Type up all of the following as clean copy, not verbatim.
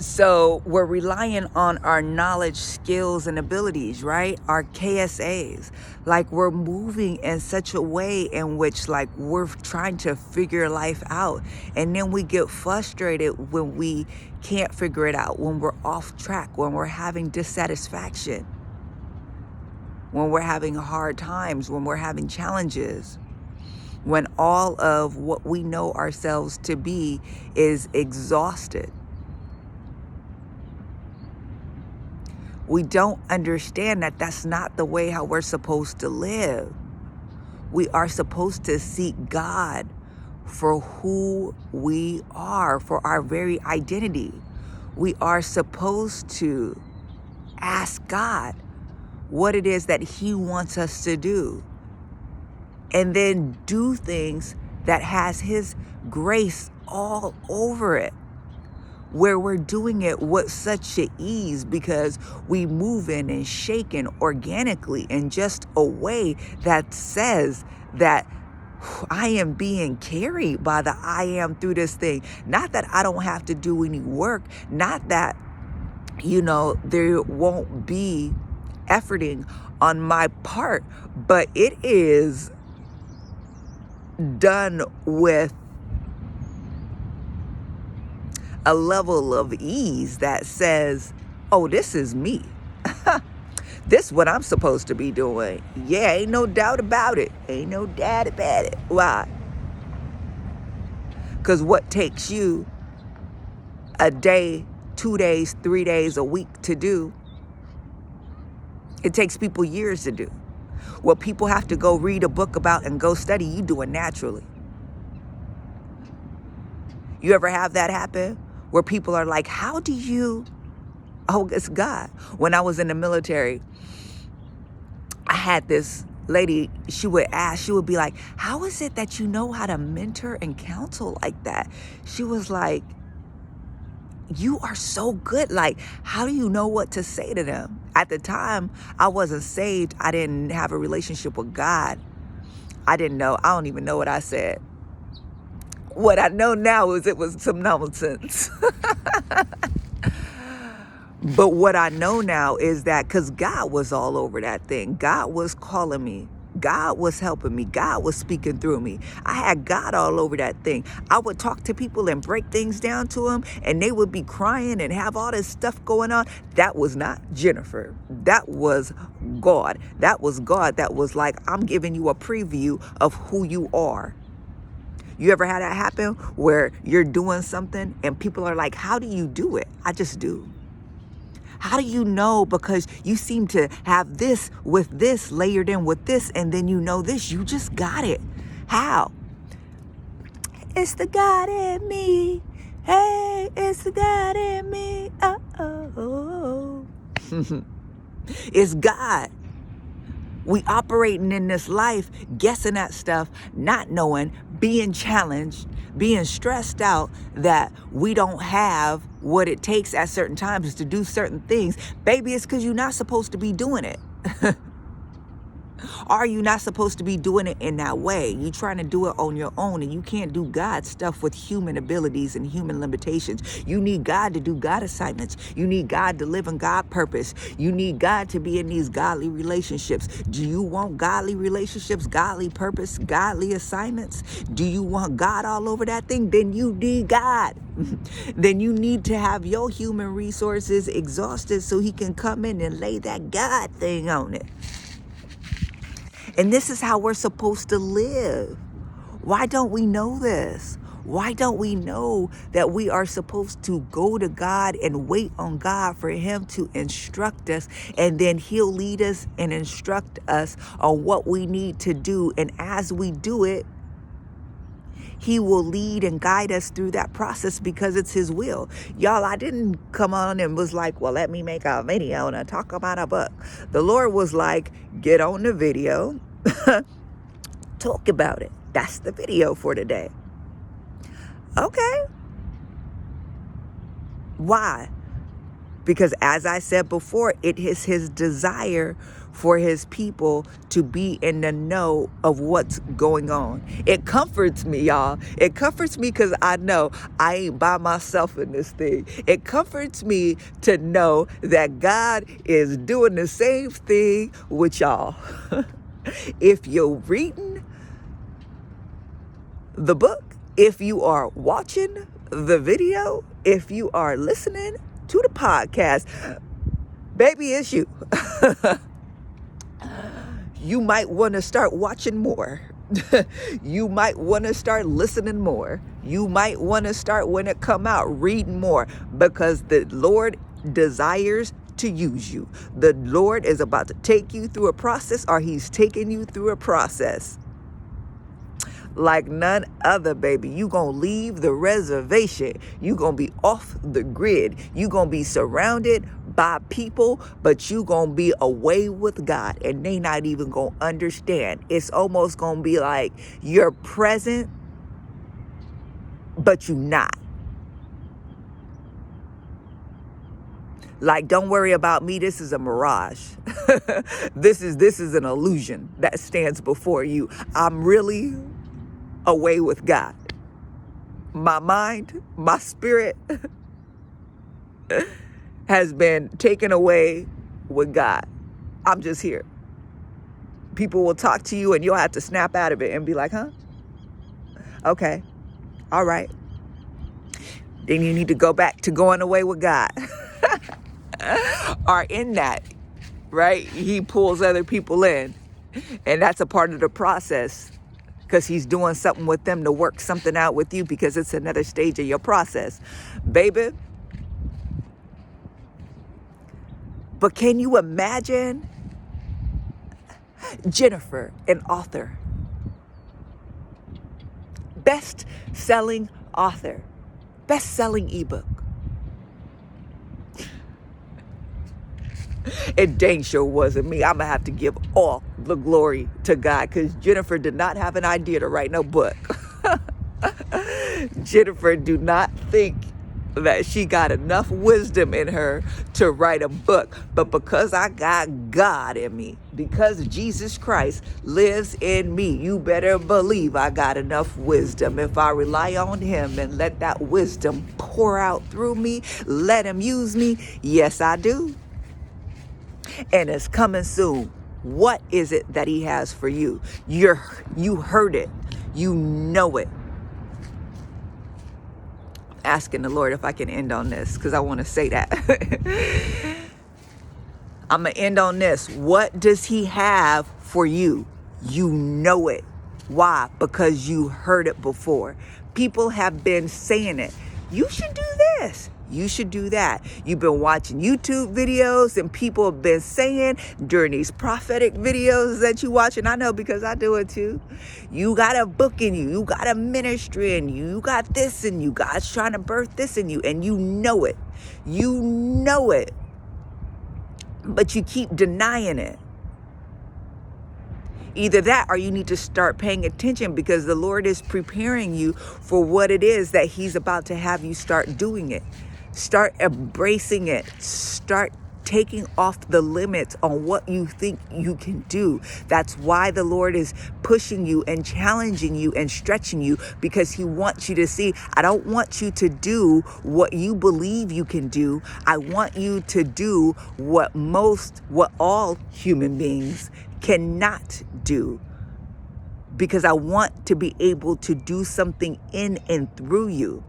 So we're relying on our knowledge, skills, and abilities, right? Our KSAs. Like we're moving in such a way in which like we're trying to figure life out. And then we get frustrated when we can't figure it out, when we're off track, when we're having dissatisfaction, when we're having hard times, when we're having challenges, when all of what we know ourselves to be is exhausted. We don't understand that that's not the way how we're supposed to live. We are supposed to seek God for who we are, for our very identity. We are supposed to ask God what it is that He wants us to do, and then do things that has His grace all over it, where we're doing it with such a ease because we moving and shaking organically in just a way that says that I am being carried by the I am through this thing. Not that I don't have to do any work, not that, there won't be efforting on my part, but it is done with a level of ease that says, oh, this is me. This is what I'm supposed to be doing. Yeah, ain't no doubt about it. Ain't no doubt about it. Why? Because what takes you a day, 2 days, 3 days, a week to do, it takes people years to do. What people have to go read a book about and go study, you do it naturally. You ever have that happen? Where people are like, how do you? Oh, it's God. When I was in the military, I had this lady, she would be like, how is it that you know how to mentor and counsel like that? She was like, you are so good. Like, how do you know what to say to them? At the time, I wasn't saved. I didn't have a relationship with God. I didn't know. I don't even know what I said. What I know now is it was some nonsense. But what I know now is that because God was all over that thing. God was calling me. God was helping me. God was speaking through me. I had God all over that thing. I would talk to people and break things down to them, and they would be crying and have all this stuff going on. That was not Jennifer. That was God. That was God that was like, I'm giving you a preview of who you are. You ever had that happen where you're doing something and people are like, how do you do it? I just do. How do you know? Because you seem to have this with this layered in with this, and then you know this. You just got it. How? It's the God in me. Hey, it's the God in me. Oh. It's God. We operating in this life, guessing at stuff, not knowing, being challenged, being stressed out that we don't have what it takes at certain times to do certain things. Baby, it's because you're not supposed to be doing it. Are you not supposed to be doing it in that way? You trying to do it on your own, and you can't do God stuff with human abilities and human limitations. You need God to do God assignments. You need God to live in God purpose. You need God to be in these godly relationships. Do you want godly relationships, godly purpose, godly assignments? Do you want God all over that thing? Then you need God. Then you need to have your human resources exhausted so He can come in and lay that God thing on it. And this is how we're supposed to live. Why don't we know this? Why don't we know that we are supposed to go to God and wait on God for Him to instruct us, and then He'll lead us and instruct us on what we need to do. And as we do it, He will lead and guide us through that process because it's His will. Y'all, I didn't come on and was like, well, let me make a video and talk about a book. The Lord was like, get on the video, talk about it. That's the video for today. Okay. Why? Because as I said before, it is His desire for his people to be in the know of what's going on. It comforts me, y'all. It comforts me because I know I ain't by myself in this thing. It comforts me to know that God is doing the same thing with y'all. If you're reading the book, if you are watching the video, if you are listening to the podcast, baby, it's you. You might want to start watching more. You might want to start listening more. You might want to start, when it come out, reading more, because the Lord desires to use you. The Lord is about to take you through a process, or he's taking you through a process like none other, baby. You gonna leave the reservation. You gonna be off the grid. You gonna be surrounded by people, but you gonna be away with God, and they not even gonna understand. It's almost gonna be like you're present, but you not. Like, don't worry about me. This is a mirage. This is an illusion that stands before you. I'm really away with God. My mind, my spirit has been taken away with God. I'm just here. People will talk to you and you'll have to snap out of it and be like, huh? Okay. All right. Then you need to go back to going away with God. Or in that, right? He pulls other people in. And that's a part of the process, because he's doing something with them to work something out with you, because it's another stage of your process. Baby. But can you imagine Jennifer, an author, best-selling author, best-selling ebook? It dang sure wasn't me. I'm going to have to give all the glory to God, because Jennifer did not have an idea to write no book. Jennifer do not think that she got enough wisdom in her to write a book. But because I got God in me, because Jesus Christ lives in me, you better believe I got enough wisdom. If I rely on him and let that wisdom pour out through me, let him use me, yes, I do. And it's coming soon. What is it that he has for you? You heard it. You know it. Asking the Lord if I can end on this, because I want to say that. I'm going to end on this. What does he have for you? You know it. Why? Because you heard it before. People have been saying it. You should do this. You should do that. You've been watching YouTube videos, and people have been saying during these prophetic videos that you watch, and I know because I do it too. You got a book in you. You got a ministry in you. You got this in you. God's trying to birth this in you, and you know it. You know it. But you keep denying it. Either that, or you need to start paying attention, because the Lord is preparing you for what it is that he's about to have you start doing it. Start embracing it. Start taking off the limits on what you think you can do. That's why the Lord is pushing you and challenging you and stretching you, because he wants you to see, I don't want you to do what you believe you can do. I want you to do what all human beings cannot do, because I want to be able to do something in and through you.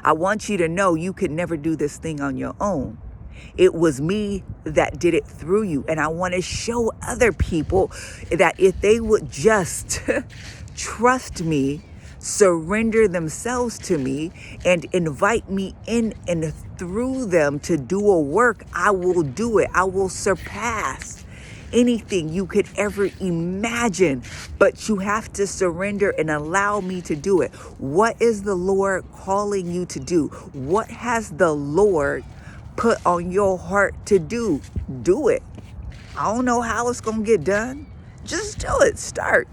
I want you to know you could never do this thing on your own. It was me that did it through you. And I want to show other people that if they would just trust me, surrender themselves to me, and invite me in and through them to do a work, I will do it. I will surpass anything you could ever imagine, but you have to surrender and allow me to do it. What is the Lord calling you to do? What has the Lord put on your heart to do? Do it. I don't know how it's going to get done. Just do it. Start.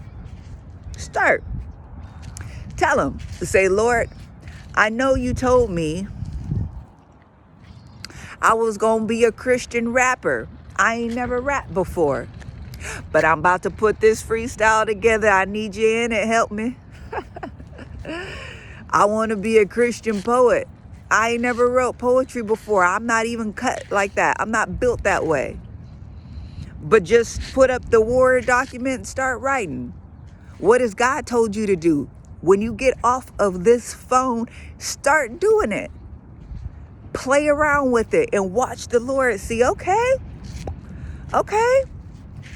Tell him. Say, Lord, I know you told me I was going to be a Christian rapper. I ain't never rapped before, but I'm about to put this freestyle together. I need you in it. Help me. I want to be a Christian poet. I ain't never wrote poetry before. I'm not even cut like that. I'm not built that way. But just put up the Word document and start writing. What has God told you to do? When you get off of this phone, start doing it. Play around with it and watch the Lord see, okay,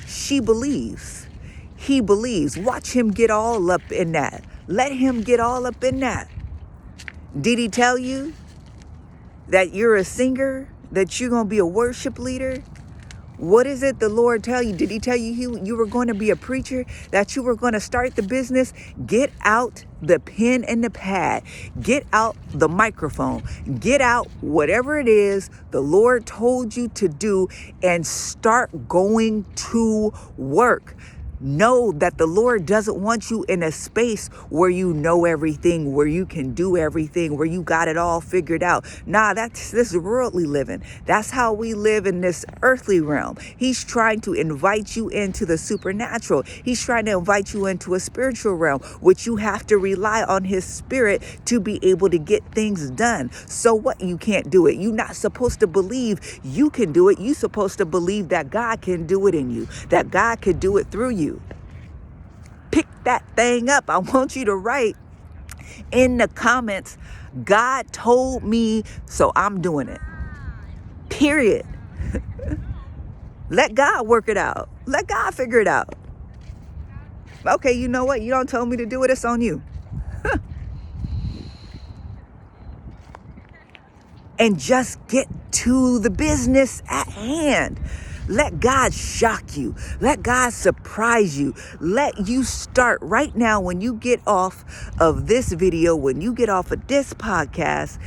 she believes. He believes. Watch him get all up in that. Let him get all up in that. Did he tell you that you're a singer, that you're going to be a worship leader? What is it the Lord tell you? Did he tell you you were going to be a preacher, that you were going to start the business? Get out the pen and the pad. Get out the microphone. Get out whatever it is the Lord told you to do and start going to work. Know that the Lord doesn't want you in a space where you know everything, where you can do everything, where you got it all figured out. Nah, this is worldly living. That's how we live in this earthly realm. He's trying to invite you into the supernatural. He's trying to invite you into a spiritual realm, which you have to rely on his spirit to be able to get things done. So what? You can't do it. You're not supposed to believe you can do it. You're supposed to believe that God can do it in you, that God could do it through you. Pick that thing up. I want you to write in the comments, God told me, so I'm doing it. Period. Let God work it out. Let God figure it out. Okay, you know what? You don't tell me to do it. It's on you. And just get to the business at hand. Let God shock you. Let God surprise you. Let you start right now when you get off of this video, when you get off of this podcast,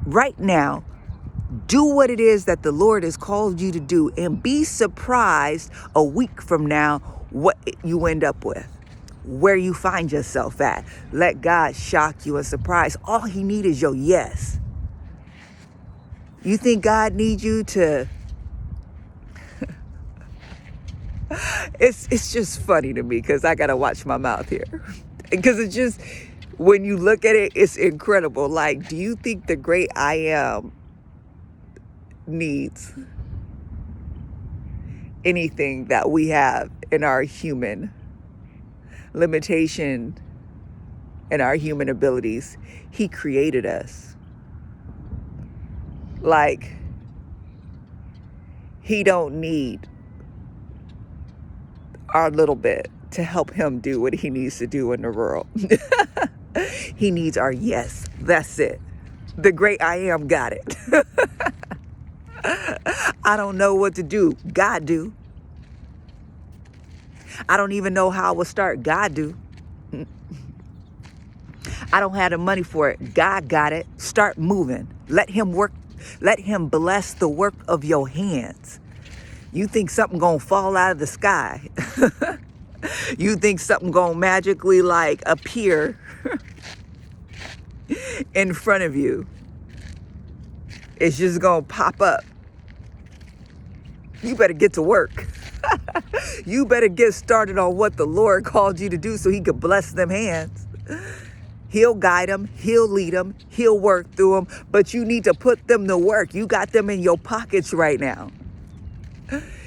right now, do what it is that the Lord has called you to do and be surprised a week from now what you end up with, where you find yourself at. Let God shock you and surprise. All he needs is your yes. You think God needs you to... It's just funny to me because I got to watch my mouth here. Because it's just, when you look at it, it's incredible. Like, do you think the great I am needs anything that we have in our human limitation and our human abilities? He created us. Like, he don't need our little bit to help him do what he needs to do in the world. He needs our yes. That's it. The great I am got it. I don't know what to do. God do. I don't even know how I will start. God do. I don't have the money for it. God got it. Start moving. Let him work. Let him bless the work of your hands. You think something gonna fall out of the sky. You think something gonna magically like appear in front of you. It's just gonna pop up. You better get to work. You better get started on what the Lord called you to do so he could bless them hands. He'll guide them. He'll lead them. He'll work through them. But you need to put them to work. You got them in your pockets right now.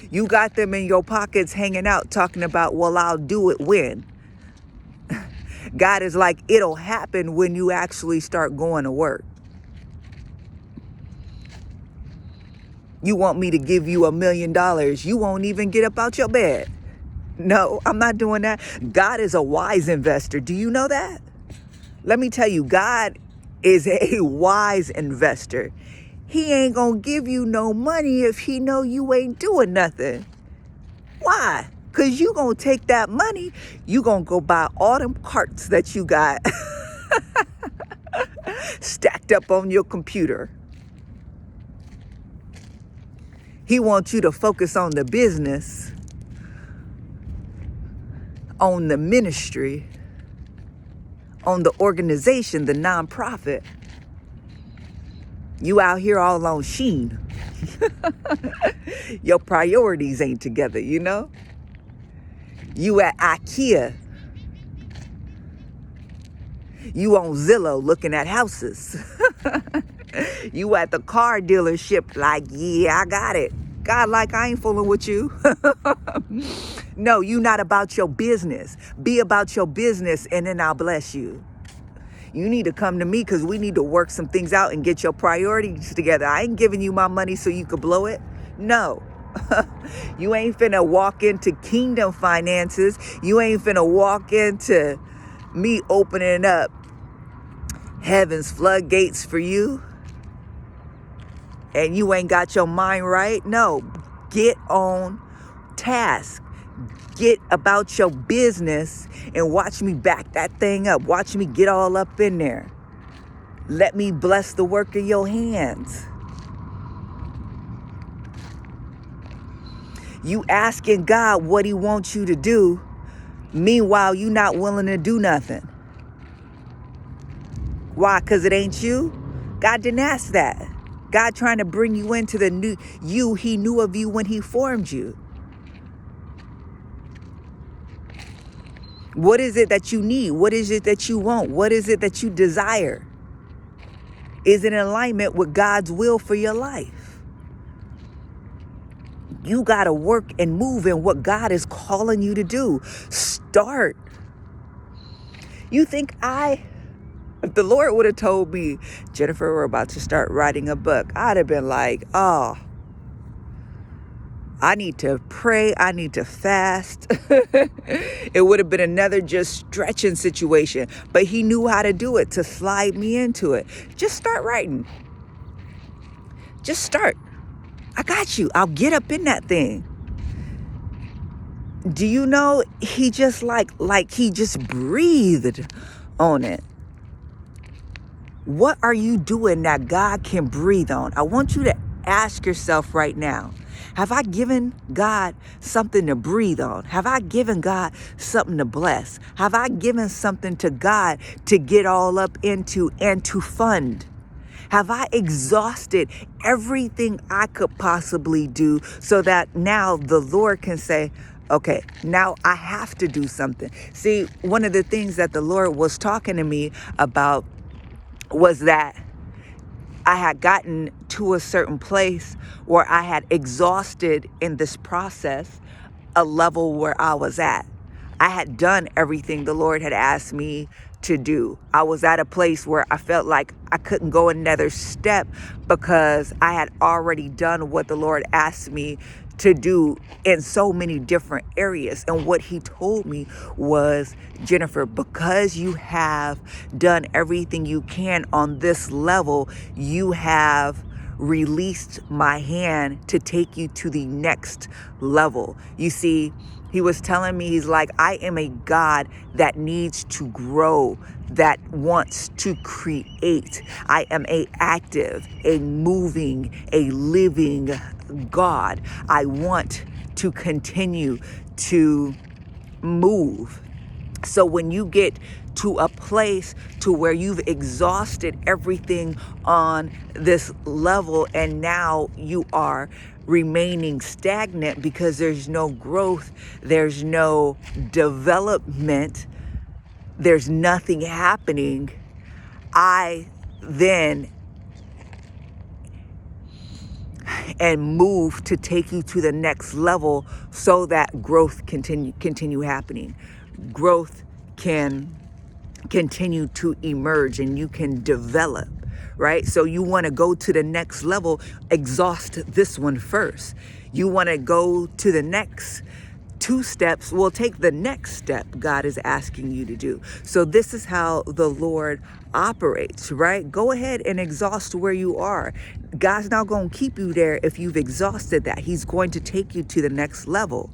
You got them in your pockets hanging out talking about, well, I'll do it when. God is like, it'll happen when you actually start going to work. You want me to give you $1 million. You won't even get up out your bed. No, I'm not doing that. God is a wise investor. Do you know that? Let me tell you, God is a wise investor. He ain't gonna give you no money if he know you ain't doing nothing. Why? Because you gonna take that money, you gonna go buy all them carts that you got stacked up on your computer. He wants you to focus on the business, on the ministry, on the organization, the nonprofit. You out here all on Sheen. Your priorities ain't together, you know? You at IKEA. You on Zillow looking at houses. You at the car dealership like, yeah, I got it. God, like, I ain't fooling with you. No, you not about your business. Be about your business and then I'll bless you. You need to come to me because we need to work some things out and get your priorities together. I ain't giving you my money so you could blow it. No. You ain't finna walk into kingdom finances. You ain't finna walk into me opening up heaven's floodgates for you. And you ain't got your mind right. No. Get on task. Get about your business and watch me back that thing up. Watch me get all up in there. Let me bless the work of your hands. You asking God what he wants you to do. Meanwhile, you not willing to do nothing. Why? Because it ain't you? God didn't ask that. God trying to bring you into the new you he knew of you when he formed you. What is it that you need? What is it that you want? What is it that you desire? Is it in alignment with God's will for your life? You got to work and move in what God is calling you to do. Start. You think if the Lord would have told me, Jennifer, we're about to start writing a book, I'd have been like, oh, I need to pray. I need to fast. It would have been another just stretching situation. But he knew how to do it, to slide me into it. Just start writing. Just start. I got you. I'll get up in that thing. Do you know he just like he just breathed on it? What are you doing that God can breathe on? I want you to ask yourself right now, have I given God something to breathe on? Have I given God something to bless? Have I given something to God to get all up into and to fund? Have I exhausted everything I could possibly do so that now the Lord can say, okay, now I have to do something? See, one of the things that the Lord was talking to me about was that I had gotten to a certain place where I had exhausted in this process a level where I was at. I had done everything the Lord had asked me to do. I was at a place where I felt like I couldn't go another step because I had already done what the Lord asked me to do in so many different areas. And what he told me was, Jennifer, because you have done everything you can on this level, you have released my hand to take you to the next level. You see, he was telling me, he's like, I am a God that needs to grow, that wants to create. I am a active, a moving, a living God. I want to continue to move. So when you get to a place to where you've exhausted everything on this level and now you are remaining stagnant because there's no growth, there's no development, there's nothing happening, I then and move to take you to the next level so that growth continue happening. Growth can continue to emerge and you can develop, right? So you want to go to the next level, exhaust this one first. You want to go to the next 2 steps, well, take the next step God is asking you to do. So this is how the Lord operates, right? Go ahead and exhaust where you are. God's not going to keep you there if you've exhausted that. He's going to take you to the next level,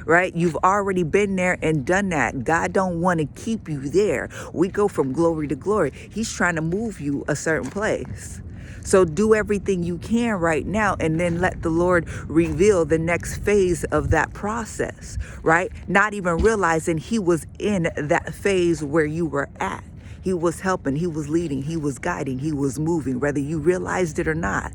right? You've already been there and done that. God don't want to keep you there. We go from glory to glory. He's trying to move you a certain place. So do everything you can right now and then let the Lord reveal the next phase of that process, right? Not even realizing he was in that phase where you were at. He was helping, he was leading, he was guiding, he was moving, whether you realized it or not.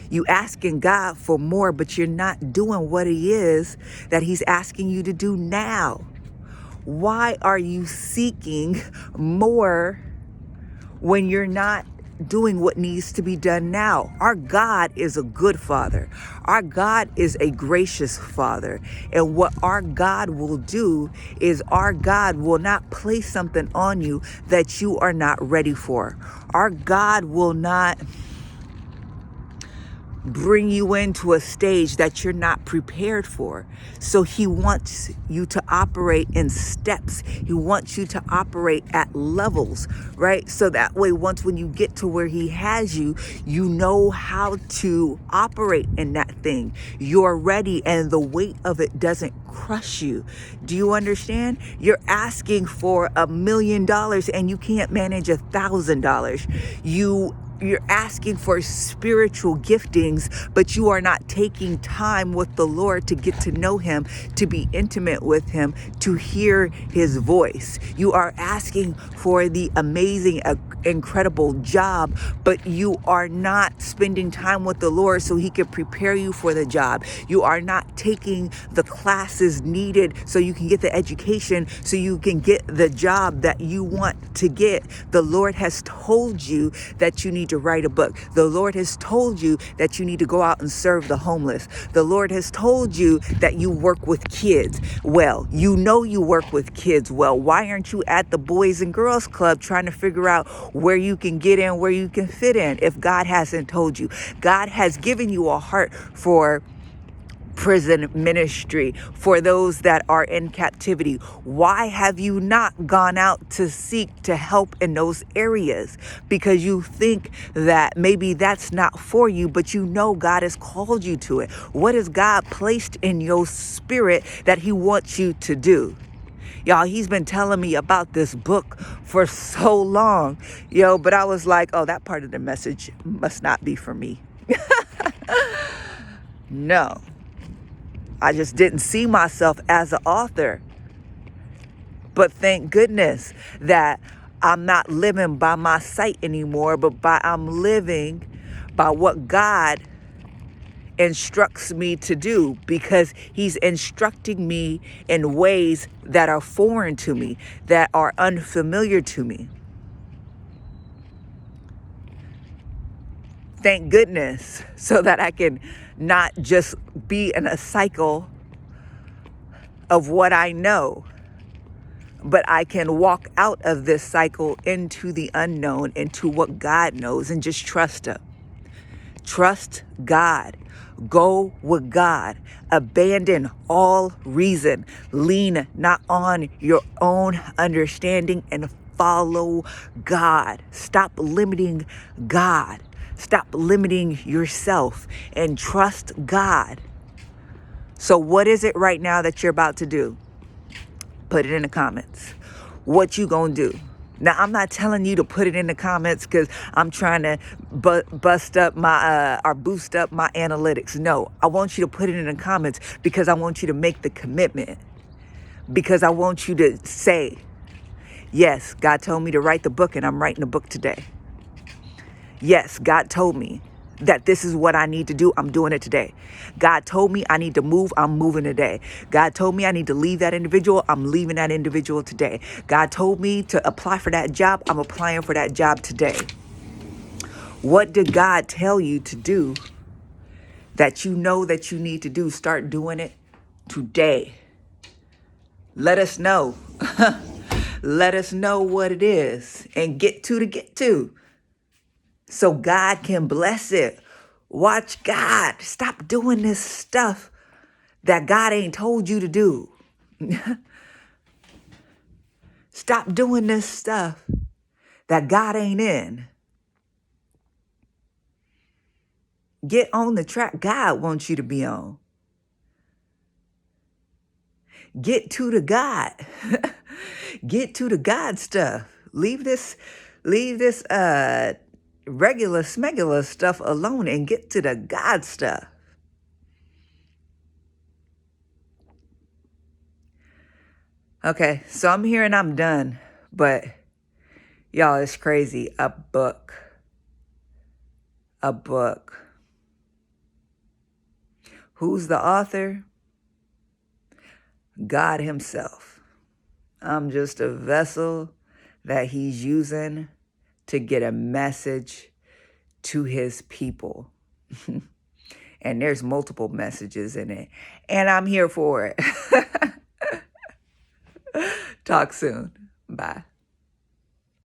You asking God for more, but you're not doing what he is that he's asking you to do now. Why are you seeking more when you're not doing what needs to be done now? Our God is a good father. Our God is a gracious father. And what our God will do is our God will not place something on you that you are not ready for. Our God will not bring you into a stage that you're not prepared for. So he wants you to operate in steps. He wants you to operate at levels, right? So that way, once when you get to where he has you, you know how to operate in that thing. You're ready and the weight of it doesn't crush you. Do you understand? You're asking for $1 million and you can't manage $1,000. You're asking for spiritual giftings, but you are not taking time with the Lord to get to know him, to be intimate with him, to hear his voice. You are asking for the amazing, incredible job, but you are not spending time with the Lord so he can prepare you for the job. You are not taking the classes needed so you can get the education, so you can get the job that you want to get. The Lord has told you that you need to write a book. The Lord has told you that you need to go out and serve the homeless. The Lord has told you that you work with kids. Well, you know you work with kids well. Why aren't you at the Boys and Girls Club trying to figure out where you can get in, where you can fit in, if God hasn't told you? God has given you a heart for prison ministry, for those that are in captivity. Why have you not gone out to seek to help in those areas? Because you think that maybe that's not for you, but you know God has called you to it. What has God placed in your spirit that he wants you to do? Y'all, he's been telling me about this book for so long, but I was like, oh, that part of the message must not be for me. No. I just didn't see myself as an author. But thank goodness that I'm not living by my sight anymore, but I'm living by what God instructs me to do, because he's instructing me in ways that are foreign to me, that are unfamiliar to me. Thank goodness, so that I can not just be in a cycle of what I know, but I can walk out of this cycle into the unknown, into what God knows, and just trust him. Trust God. Go with God. Abandon all reason. Lean not on your own understanding and follow God. Stop limiting God. Stop limiting yourself and trust God. So what is it right now that you're about to do? Put it in the comments. What you gonna do? Now, I'm not telling you to put it in the comments because I'm trying to bust up my or boost up my analytics. No, I want you to put it in the comments because I want you to make the commitment. Because I want you to say, yes, God told me to write the book and I'm writing the book today. Yes, God told me that this is what I need to do. I'm doing it today. God told me I need to move. I'm moving today. God told me I need to leave that individual. I'm leaving that individual today. God told me to apply for that job. I'm applying for that job today. What did God tell you to do that you know that you need to do? Start doing it today. Let us know. Let us know what it is and get to. So God can bless it. Watch God. Stop doing this stuff that God ain't told you to do. Stop doing this stuff that God ain't in. Get on the track God wants you to be on. Get to the God. Get to the God stuff. Leave this regular smegular stuff alone and get to the God stuff. Okay, so I'm here and I'm done. But y'all, it's crazy. A book. A book. Who's the author? God himself. I'm just a vessel that he's using to get a message to his people. And there's multiple messages in it. And I'm here for it. Talk soon. Bye.